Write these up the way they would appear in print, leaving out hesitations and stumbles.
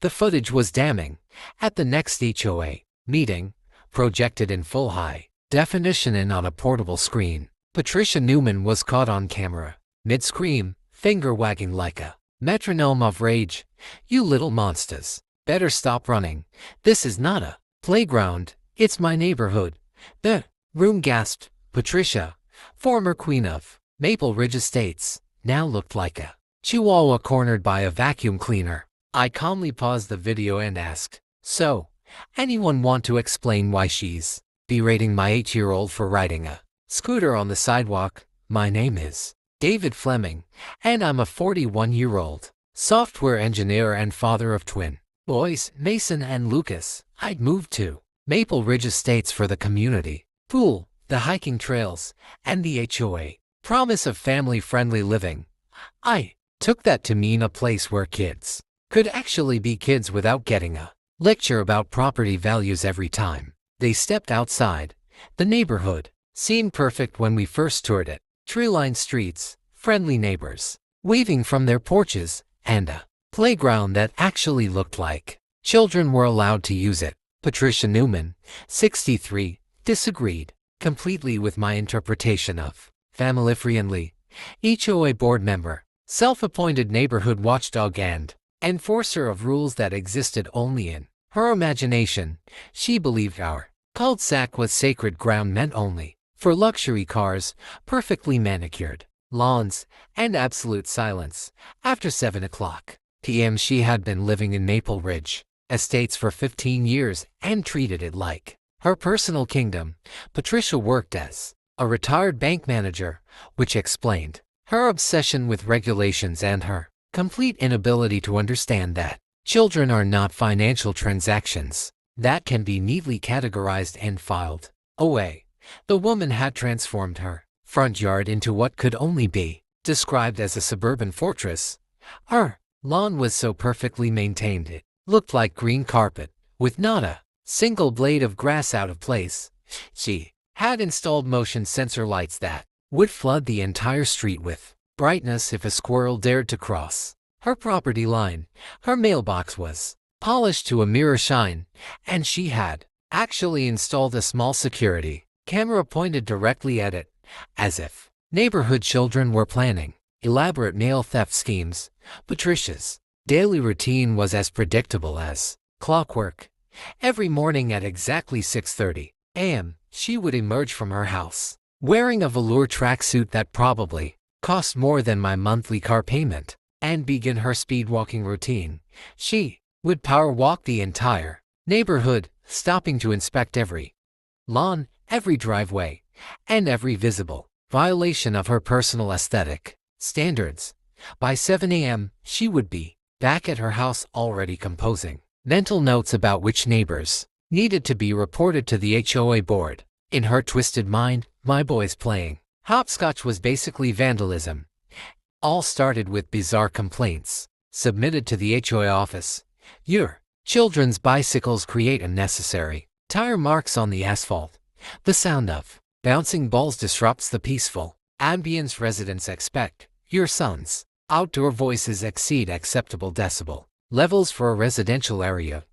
The footage was damning. At the next HOA meeting, projected in full high definition and on a portable screen, Patricia Newman was caught on camera, mid-scream, finger-wagging like a metronome of rage. "You little monsters. Better stop running. This is not a playground. It's my neighborhood." The room gasped. Patricia, former queen of Maple Ridge Estates, now looked like a chihuahua cornered by a vacuum cleaner. I calmly paused the video and asked, "So, anyone want to explain why she's berating my 8-year-old for riding a scooter on the sidewalk?" My name is David Fleming, and I'm a 41-year-old software engineer and father of twin boys, Mason and Lucas. I'd moved to Maple Ridge Estates for the community pool, the hiking trails, and the HOA promise of family-friendly living. I took that to mean a place where kids could actually be kids without getting a lecture about property values every time they stepped outside. The neighborhood seemed perfect when we first toured it. Tree-lined streets, friendly neighbors waving from their porches, and a playground that actually looked like children were allowed to use it. Patricia Newman, 63, disagreed completely with my interpretation of family-friendly. HOA board member, self-appointed neighborhood watchdog and enforcer of rules that existed only in her imagination. She believed our cul-de-sac was sacred ground meant only for luxury cars, perfectly manicured lawns, and absolute silence. After 7 p.m. she had been living in Maple Ridge Estates for 15 years and treated it like her personal kingdom. Patricia worked as a retired bank manager, which explained her obsession with regulations and her complete inability to understand that children are not financial transactions that can be neatly categorized and filed away. The woman had transformed her front yard into what could only be described as a suburban fortress. Her lawn was so perfectly maintained it looked like green carpet, with not a single blade of grass out of place. She had installed motion sensor lights that would flood the entire street with brightness if a squirrel dared to cross her property line. Her mailbox was polished to a mirror shine, and she had actually installed a small security camera pointed directly at it, as if neighborhood children were planning elaborate mail theft schemes. Patricia's daily routine was as predictable as clockwork. Every morning at exactly 6:30 a.m., she would emerge from her house, wearing a velour tracksuit that probably cost more than my monthly car payment, and begin her speed walking routine. She would power walk the entire neighborhood, stopping to inspect every lawn, every driveway, and every visible violation of her personal aesthetic standards. By 7 a.m., she would be back at her house already composing mental notes about which neighbors needed to be reported to the HOA board. In her twisted mind, my boys playing hopscotch was basically vandalism. All started with bizarre complaints submitted to the HOA office. "Your children's bicycles create unnecessary tire marks on the asphalt. The sound of bouncing balls disrupts the peaceful ambience residents expect. Your son's outdoor voices exceed acceptable decibel levels for a residential area."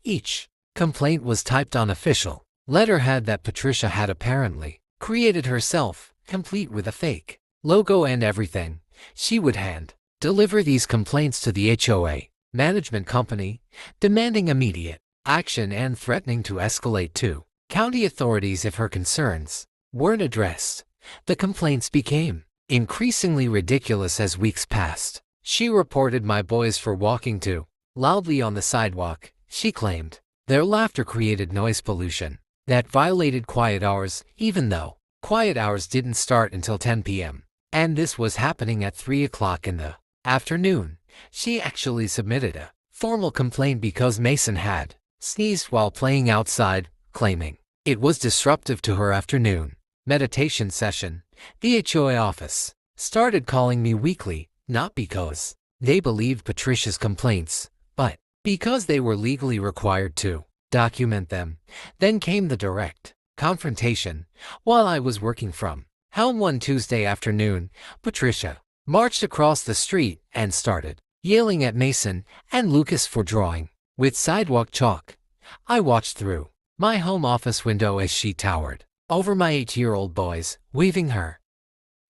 Each complaint was typed on official letterhead that Patricia had apparently created herself, complete with a fake logo and everything. She would hand deliver these complaints to the HOA management company, demanding immediate action and threatening to escalate to county authorities if her concerns weren't addressed. The complaints became increasingly ridiculous as weeks passed. She reported my boys for walking too loudly on the sidewalk. She claimed their laughter created noise pollution that violated quiet hours, even though quiet hours didn't start until 10 p.m. And this was happening at 3 o'clock in the afternoon. She actually submitted a formal complaint because Mason had sneezed while playing outside, claiming it was disruptive to her afternoon meditation session. The HOA office started calling me weekly, not because they believed Patricia's complaints, but because they were legally required to document them. Then came the direct confrontation. While I was working from home one Tuesday afternoon, Patricia marched across the street and started yelling at Mason and Lucas for drawing with sidewalk chalk. I watched through my home office window as she towered over my 8-year-old boys, waving her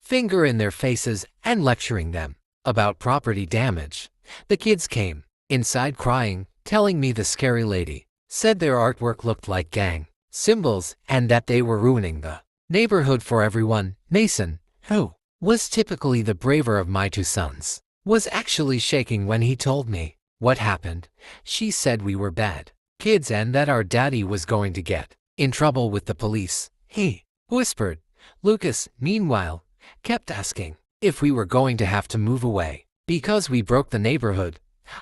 finger in their faces and lecturing them about property damage. The kids came inside crying, telling me the scary lady said their artwork looked like gang symbols and that they were ruining the neighborhood for everyone. Mason, who was typically the braver of my two sons, was actually shaking when he told me what happened. She said we were bad kids and that our daddy was going to get in trouble with the police. He whispered. Lucas, meanwhile, kept asking if we were going to have to move away because we broke the neighborhood.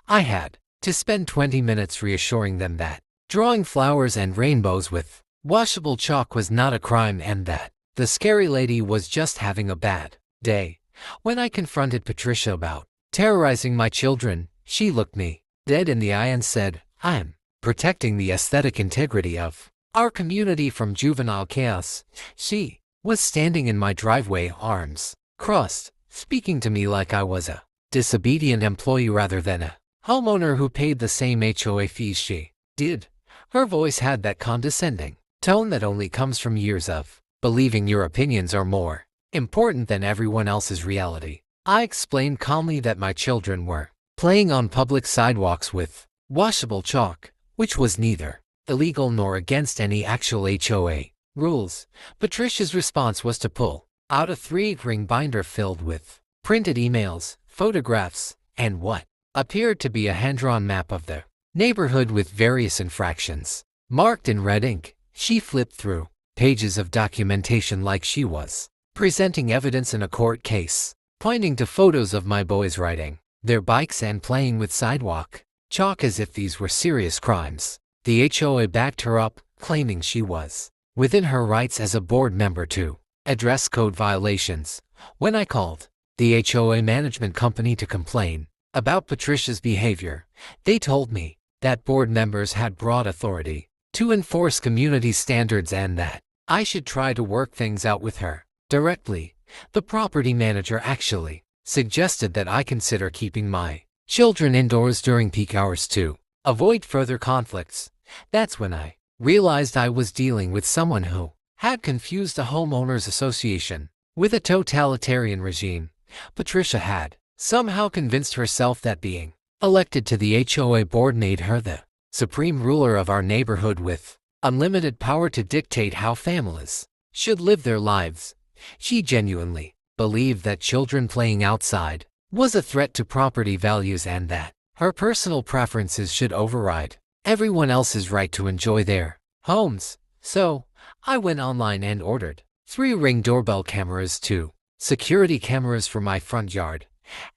I had to spend 20 minutes reassuring them that drawing flowers and rainbows with washable chalk was not a crime and that the scary lady was just having a bad day. When I confronted Patricia about terrorizing my children, she looked me dead in the eye and said, "I'm protecting the aesthetic integrity of our community from juvenile chaos." She was standing in my driveway, arms crossed, speaking to me like I was a disobedient employee rather than a homeowner who paid the same HOA fees she did. Her voice had that condescending tone that only comes from years of believing your opinions are more important than everyone else's reality. I explained calmly that my children were playing on public sidewalks with washable chalk, which was neither illegal nor against any actual HOA rules. Patricia's response was to pull out a 3-ring binder filled with printed emails, photographs, and what appeared to be a hand-drawn map of the neighborhood with various infractions marked in red ink. She flipped through pages of documentation like she was presenting evidence in a court case, pointing to photos of my boys riding their bikes and playing with sidewalk chalk as if these were serious crimes. The HOA backed her up, claiming she was within her rights as a board member to address code violations. When I called the HOA management company to complain about Patricia's behavior, they told me that board members had broad authority to enforce community standards and that I should try to work things out with her directly. The property manager actually suggested that I consider keeping my children indoors during peak hours to avoid further conflicts. That's when I realized I was dealing with someone who had confused a homeowners association with a totalitarian regime. Patricia had somehow convinced herself that being elected to the HOA board made her the supreme ruler of our neighborhood with unlimited power to dictate how families should live their lives. She genuinely believed that children playing outside was a threat to property values and that her personal preferences should override everyone else's right to enjoy their homes. So, I went online and ordered 3-ring doorbell cameras, 2 security cameras for my front yard,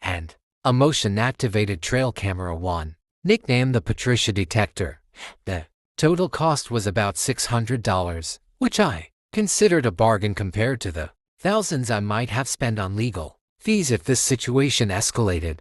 and a motion-activated trail camera, one nicknamed the Patricia Detector. The total cost was about $600, which I considered a bargain compared to the thousands I might have spent on legal fees if this situation escalated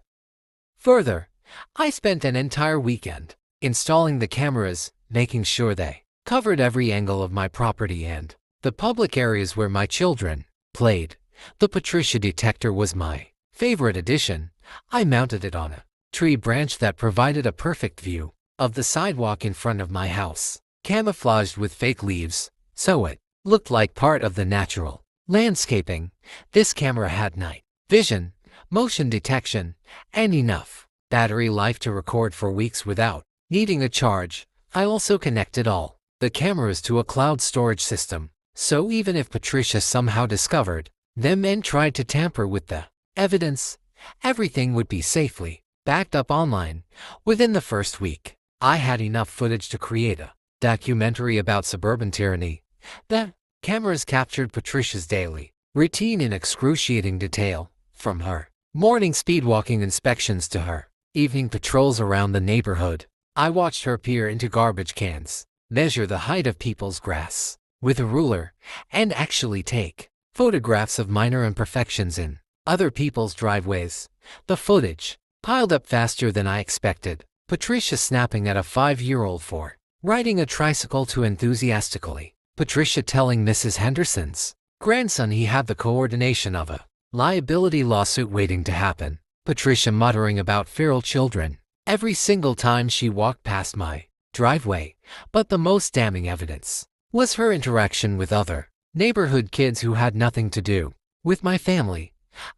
further. I spent an entire weekend installing the cameras, making sure they covered every angle of my property and the public areas where my children played. The Patricia Detector was my favorite addition. I mounted it on a tree branch that provided a perfect view of the sidewalk in front of my house, camouflaged with fake leaves, so it looked like part of the natural landscaping. This camera had night vision, motion detection, and enough battery life to record for weeks without needing a charge. I also connected all the cameras to a cloud storage system, so even if Patricia somehow discovered them and tried to tamper with the evidence, everything would be safely backed up online. Within the first week, I had enough footage to create a documentary about suburban tyranny. The cameras captured Patricia's daily routine in excruciating detail, from her morning speedwalking inspections to her evening patrols around the neighborhood. I watched her peer into garbage cans, measure the height of people's grass with a ruler, and actually take photographs of minor imperfections in other people's driveways. The footage piled up faster than I expected. Patricia snapping at a 5-year-old for riding a tricycle too enthusiastically. Patricia telling Mrs. Henderson's grandson he had the coordination of a liability lawsuit waiting to happen. Patricia muttering about feral children every single time she walked past my driveway, but the most damning evidence was her interaction with other neighborhood kids who had nothing to do with my family.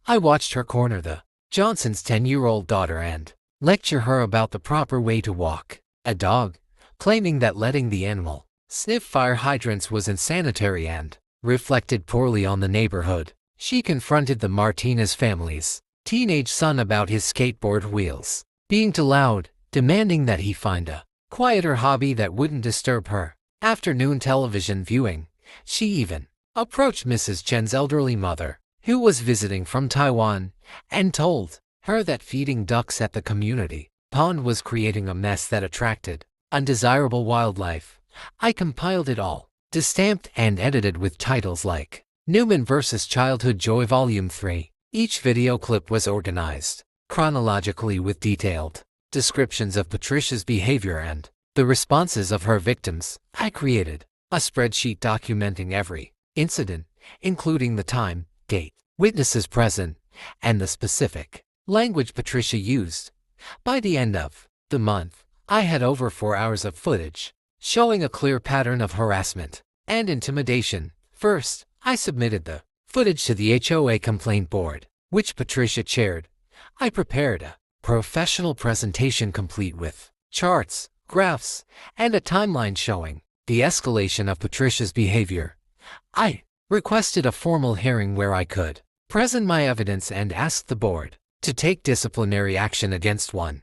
I watched her corner the Johnson's 10-year-old daughter and lecture her about the proper way to walk a dog, claiming that letting the animal sniff fire hydrants was unsanitary and reflected poorly on the neighborhood. She confronted the Martinez family's teenage son about his skateboard wheels being too loud, demanding that he find a quieter hobby that wouldn't disturb her afternoon television viewing. She even approached Mrs. Chen's elderly mother, who was visiting from Taiwan, and told her that feeding ducks at the community pond was creating a mess that attracted undesirable wildlife. I compiled it all, stamped and edited with titles like Newman vs. Childhood Joy Volume 3. Each video clip was organized chronologically with detailed descriptions of Patricia's behavior and the responses of her victims. I created a spreadsheet documenting every incident, including the time, date, witnesses present, and the specific language Patricia used. By the end of the month, I had over 4 hours of footage showing a clear pattern of harassment and intimidation. First, I submitted the footage to the HOA complaint board, which Patricia chaired. I prepared a professional presentation complete with charts, graphs, and a timeline showing the escalation of Patricia's behavior. I requested a formal hearing where I could present my evidence and asked the board to take disciplinary action against one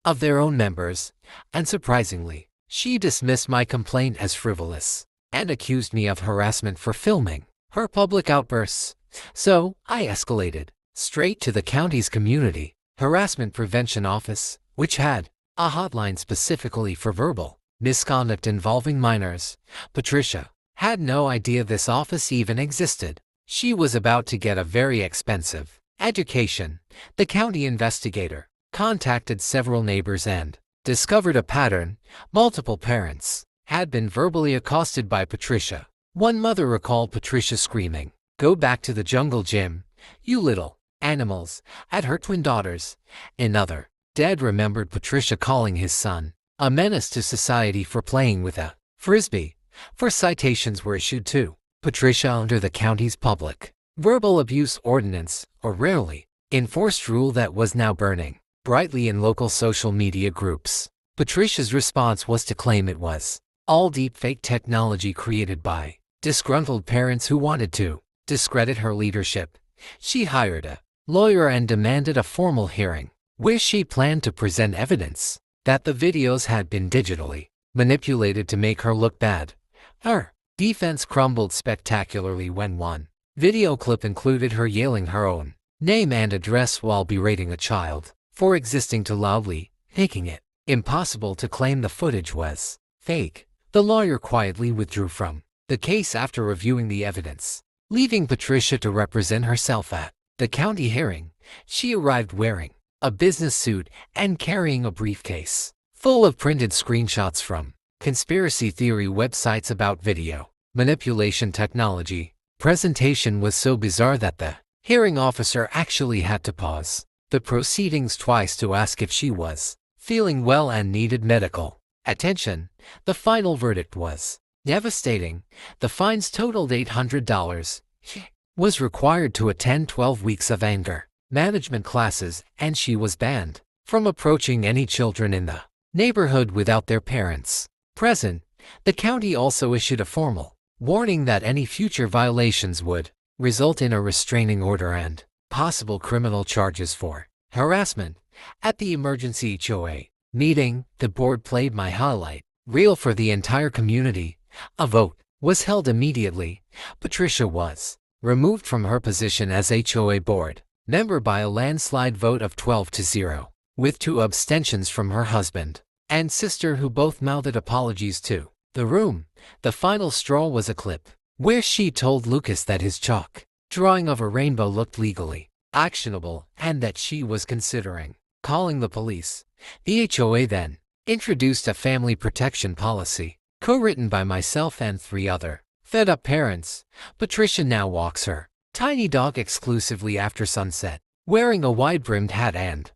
of their own members. Unsurprisingly, she dismissed my complaint as frivolous and accused me of harassment for filming her public outbursts. So I escalated straight to the county's Community Harassment Prevention Office, which had a hotline specifically for verbal misconduct involving minors. Patricia had no idea this office even existed. She was about to get a very expensive education. The county investigator contacted several neighbors and discovered a pattern. Multiple parents had been verbally accosted by Patricia. One mother recalled Patricia screaming, "Go back to the jungle gym, you little animals," at her twin daughters. Another dad remembered Patricia calling his son a menace to society for playing with a frisbee. Four citations were issued to Patricia under the county's public verbal abuse ordinance, or rarely enforced rule that was now burning brightly in local social media groups. Patricia's response was to claim it was all deepfake technology created by disgruntled parents who wanted to discredit her leadership. She hired a lawyer and demanded a formal hearing, where she planned to present evidence that the videos had been digitally manipulated to make her look bad. Her defense crumbled spectacularly when one video clip included her yelling her own name and address while berating a child for existing too loudly, making it impossible to claim the footage was fake. The lawyer quietly withdrew from the case after reviewing the evidence, leaving Patricia to represent herself at the county hearing. She arrived wearing a business suit and carrying a briefcase full of printed screenshots from conspiracy theory websites about video manipulation technology. Presentation was so bizarre that the hearing officer actually had to pause the proceedings twice to ask if she was feeling well and needed medical attention. The final verdict was devastating. The fines totaled $800. She was required to attend 12 weeks of anger management classes, and she was banned from approaching any children in the neighborhood without their parents present. The county also issued a formal warning that any future violations would result in a restraining order and possible criminal charges for harassment. At the emergency HOA meeting, the board played my highlight reel for the entire community. A vote was held immediately. Patricia was removed from her position as HOA board member by a landslide vote of 12-0, with 2 abstentions from her husband and sister, who both mouthed apologies to the room. The final straw was a clip where she told Lucas that his chalk drawing of a rainbow looked legally actionable and that she was considering calling the police. The HOA then introduced a family protection policy, co-written by myself and 3 other fed-up parents. Patricia now walks her tiny dog exclusively after sunset, wearing a wide-brimmed hat and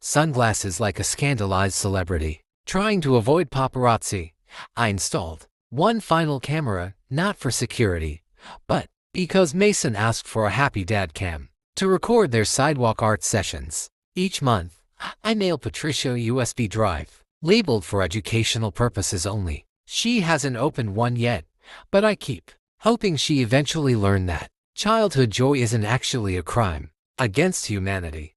sunglasses like a scandalized celebrity. Trying to avoid paparazzi, I installed one final camera, not for security, but because Mason asked for a happy dad cam to record their sidewalk art sessions. Each month, I mail Patricia a USB drive, labeled for educational purposes only. She hasn't opened one yet, but I keep hoping she eventually learn that childhood joy isn't actually a crime against humanity.